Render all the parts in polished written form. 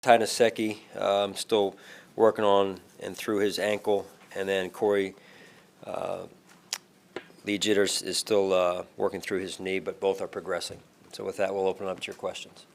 Tynasecki, still working on and through his ankle, and then Corey Lee Jitters is still working through his knee, but both are progressing. So with that, we'll open it up to your questions.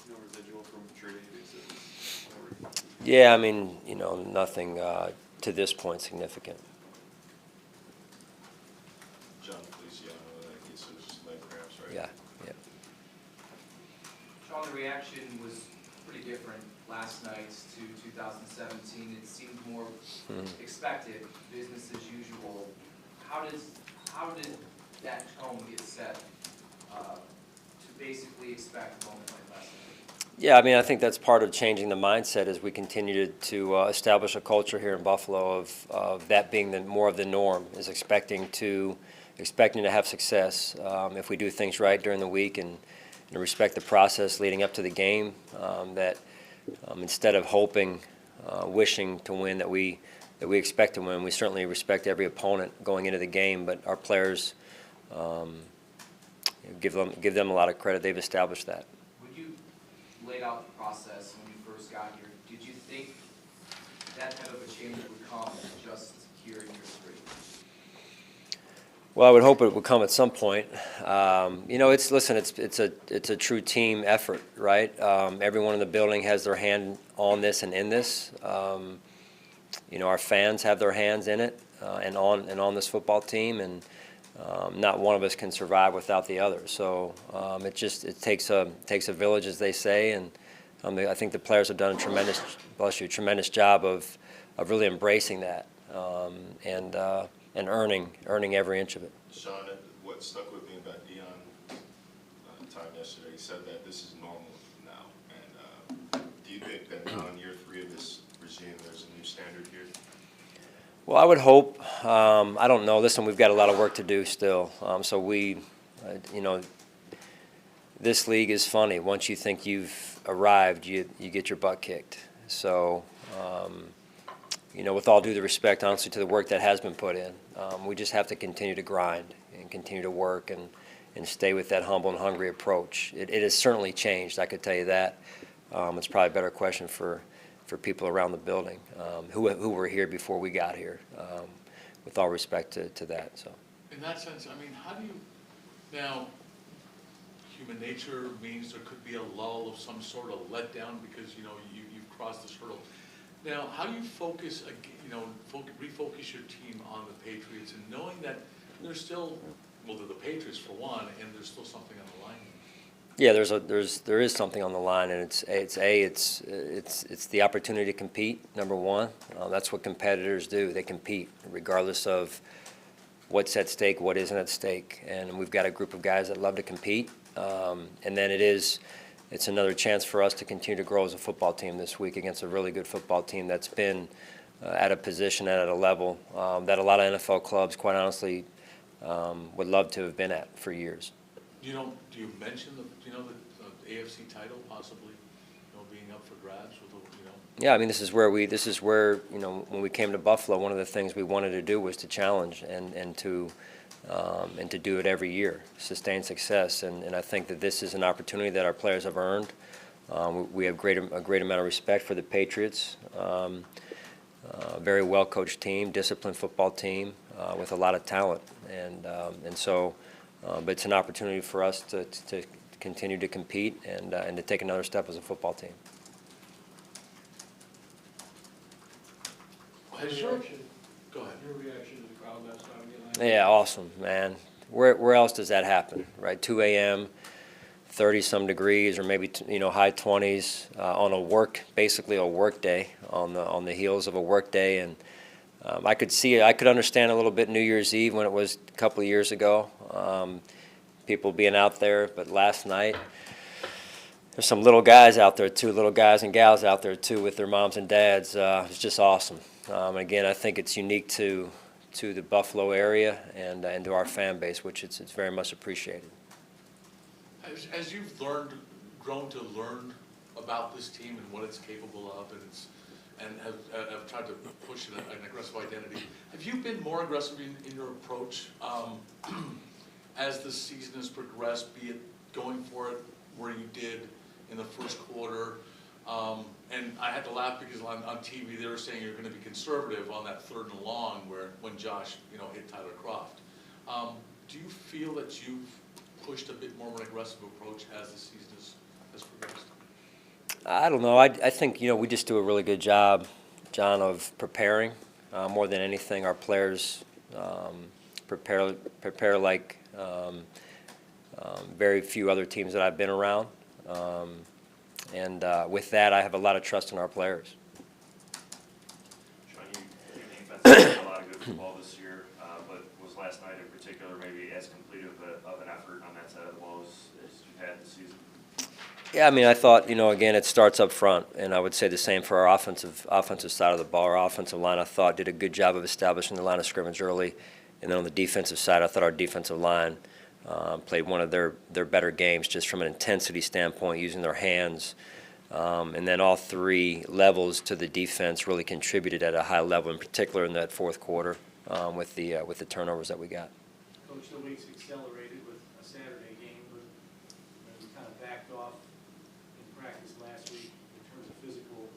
No residual from Tre'Davious? Yeah, I mean, nothing to this point significant. John Feliciano, I guess it was just leg cramps, right? Yeah. Sean, the reaction was pretty different last night to 2017. It seemed more expected, business as usual. How did that tone get set to basically expect a moment like last night? Yeah, I mean, I think that's part of changing the mindset as we continue to establish a culture here in Buffalo of that being more of the norm, is expecting to have success if we do things right during the week and respect the process leading up to the game. That instead of hoping, wishing to win, that we expect to win. We certainly respect every opponent going into the game, but our players give them a lot of credit. They've established that. When you laid out the process when you first got here, did you think that type of a change would come just here in your street? Well, I would hope it would come at some point. It's a true team effort, right? Everyone in the building has their hand on this and in this. Our fans have their hands in it and on this football team, and not one of us can survive without the other. So it takes a village, as they say, and I think the players have done a tremendous job of really embracing that and earning every inch of it. Sean, what stuck with me about Dion's time yesterday, he said that this is normal now. And do you think that now in year 3 of this regime, there's a new standard here? Well, I would hope. I don't know. Listen, we've got a lot of work to do still. This league is funny. Once you think you've arrived, you get your butt kicked. So, with all due respect, honestly, to the work that has been put in, we just have to continue to grind and continue to work and stay with that humble and hungry approach. It has certainly changed, I could tell you that. It's probably a better question for people around the building who were here before we got here, with all respect to that. So, in that sense, I mean, how do you now? Human nature means there could be a lull of some sort of letdown because you've crossed this hurdle. Now, how do you focus, refocus your team on the Patriots and knowing that there's still, they're the Patriots for one, and there's still something on the line? Yeah, there is something on the line, and it's the opportunity to compete. Number one, that's what competitors do. They compete regardless of what's at stake, what isn't at stake, and we've got a group of guys that love to compete. And then it's another chance for us to continue to grow as a football team this week against a really good football team that's been at a position and at a level that a lot of NFL clubs, quite honestly, would love to have been at for years. Do you mention the AFC title possibly being up for grabs with Yeah, I mean, this is where when we came to Buffalo, one of the things we wanted to do was to challenge and to do it every year, sustain success, and I think that this is an opportunity that our players have earned. We have a great amount of respect for the Patriots. A very well coached team, disciplined football team with a lot of talent, but it's an opportunity for us to continue to compete and to take another step as a football team. Go ahead. Your reaction to the crowd last time? Yeah, awesome, man. Where else does that happen, right? 2 a.m., 30-some degrees, or maybe high 20s on basically a work day, on the heels of a work day, and I could see it. I could understand a little bit New Year's Eve when it was a couple of years ago, people being out there, but last night there's some little guys out there too, little guys and gals out there too with their moms and dads. It's just awesome. Again, I think it's unique to the Buffalo area and to our fan base, which it's very much appreciated. As you've grown to learn about this team and what it's capable of, and have tried to push an aggressive identity, have you been more aggressive in your approach as the season has progressed, be it going for it where you did in the first quarter. And I had to laugh because on TV they were saying you're going to be conservative on that 3rd and long when Josh, hit Tyler Croft. Do you feel that you've pushed a bit more of an aggressive approach as the season has progressed? I don't know. I think, we just do a really good job, John, of preparing. More than anything, our players prepare like very few other teams that I've been around. And with that, I have a lot of trust in our players. Sean, your defense has played a lot of good football this year, but was last night in particular maybe as complete of an effort on that side of the ball as you've had this season? Yeah, I mean, I thought, again, it starts up front, and I would say the same for our offensive side of the ball. Our offensive line, I thought, did a good job of establishing the line of scrimmage early, and then on the defensive side, I thought our defensive line played one of their better games just from an intensity standpoint, using their hands. And then all 3 levels to the defense really contributed at a high level, in particular in that 4th quarter with the turnovers that we got. Coach, the weeks accelerated with a Saturday game, but we kind of backed off in practice last week in terms of physical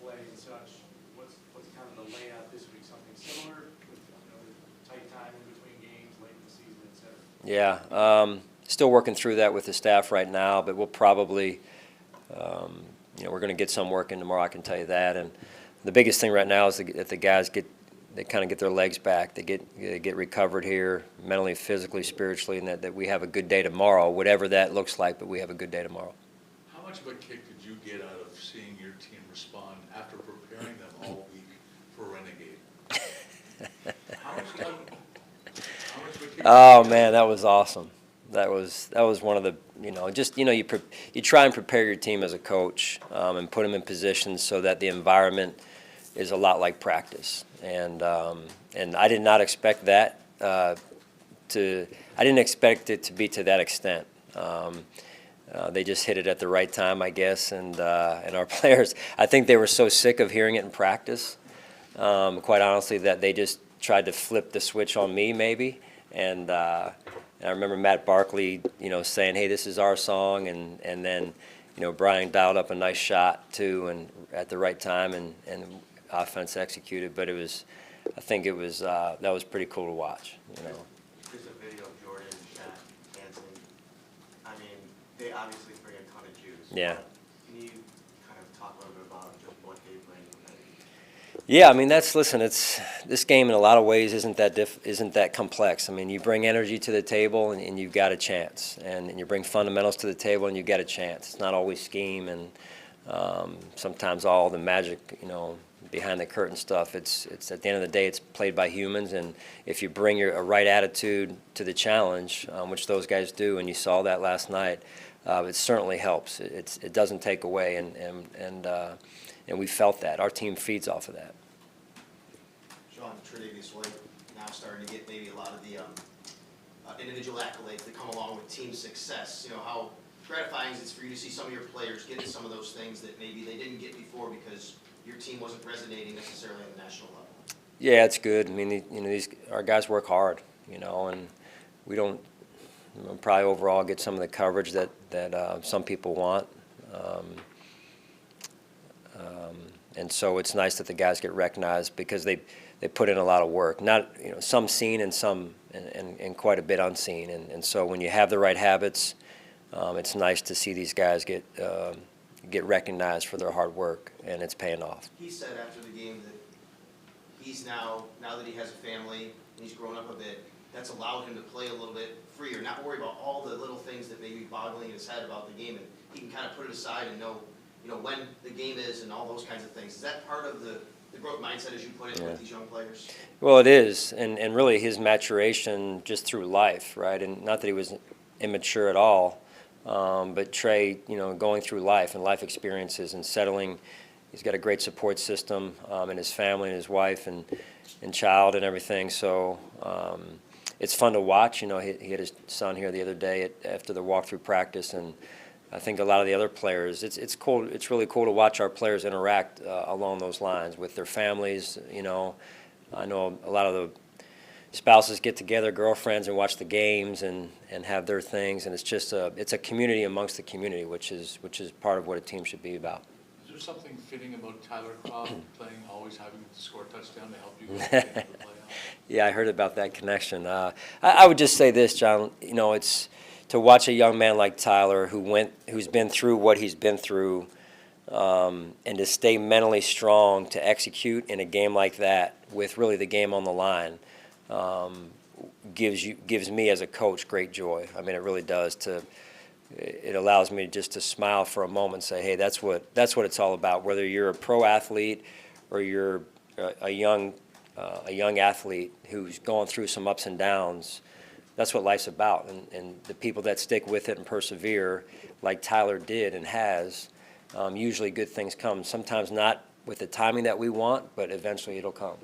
play and such. What's kind of the layout this week? Something similar with tight time in between games, late in the season, et cetera? Yeah, still working through that with the staff right now, but we'll probably, we're going to get some work in tomorrow, I can tell you that. And the biggest thing right now is that the guys kind of get their legs back. They get recovered here mentally, physically, spiritually, and that we have a good day tomorrow, whatever that looks like, but we have a good day tomorrow. How much of a kick did you get out of seeing your team respond after preparing them all week for Renegade? How much of a kick? Oh man, that was awesome. That was one of the you try and prepare your team as a coach and put them in positions so that the environment is a lot like practice. And I did not expect that I didn't expect it to be to that extent. They just hit it at the right time, I guess, and our players, I think they were so sick of hearing it in practice, quite honestly, that they just tried to flip the switch on me maybe. And I remember Matt Barkley, saying, "Hey, this is our song," and then, Brian dialed up a nice shot too, and at the right time, and offense executed. But I think that was pretty cool to watch. There's a video of Jordan, Shaq, Anthony. I mean, they obviously bring a ton of juice. Yeah. Can you kind of talk a little bit about just what they bring? Yeah, I mean, this game in a lot of ways isn't that complex. I mean, you bring energy to the table and you've got a chance, and you bring fundamentals to the table and you've got a chance. It's not always scheme and sometimes all the magic, behind the curtain stuff. It's at the end of the day, it's played by humans, and if you bring a right attitude to the challenge, which those guys do, and you saw that last night, it certainly helps. It doesn't take away, and we felt that. Our team feeds off of that. Sean, Tre'Davious now starting to get maybe a lot of the individual accolades that come along with team success. How gratifying is it for you to see some of your players getting some of those things that maybe they didn't get before because your team wasn't resonating necessarily at the national level? Yeah, it's good. I mean, our guys work hard, and we don't probably overall get some of the coverage that some people want. And so it's nice that the guys get recognized because they put in a lot of work. Not some seen and some and quite a bit unseen. And so when you have the right habits, it's nice to see these guys get recognized for their hard work, and it's paying off. He said after the game that he's now that he has a family and he's grown up a bit, that's allowed him to play a little bit freer, not worry about all the little things that may be boggling his head about the game, and he can kind of put it aside and know when the game is and all those kinds of things. Is that part of the growth mindset, as you put it, with these young players? Well, it is, and really his maturation just through life, right? And not that he was immature at all, but Trey, going through life and life experiences and settling. He's got a great support system in his family and his wife and child and everything. So it's fun to watch. He had his son here the other day after the walkthrough practice, and I think a lot of the other players, it's cool. It's really cool to watch our players interact along those lines with their families. I know a lot of the spouses get together, girlfriends, and watch the games and have their things. And it's just it's a community amongst the community, which is part of what a team should be about. Is there something fitting about Tyler Croft playing, always having to score a touchdown to help you get into the playoffs? Yeah, I heard about that connection. I would just say this, John. You know, it's to watch a young man like Tyler who's been through what he's been through, and to stay mentally strong to execute in a game like that with really the game on the line, gives me as a coach great joy. I mean, it really does. It allows me just to smile for a moment and say, hey, that's what it's all about. Whether you're a pro athlete or you're a young athlete who's going through some ups and downs, that's what life's about. And the people that stick with it and persevere, like Tyler did and has, usually good things come. Sometimes not with the timing that we want, but eventually it'll come.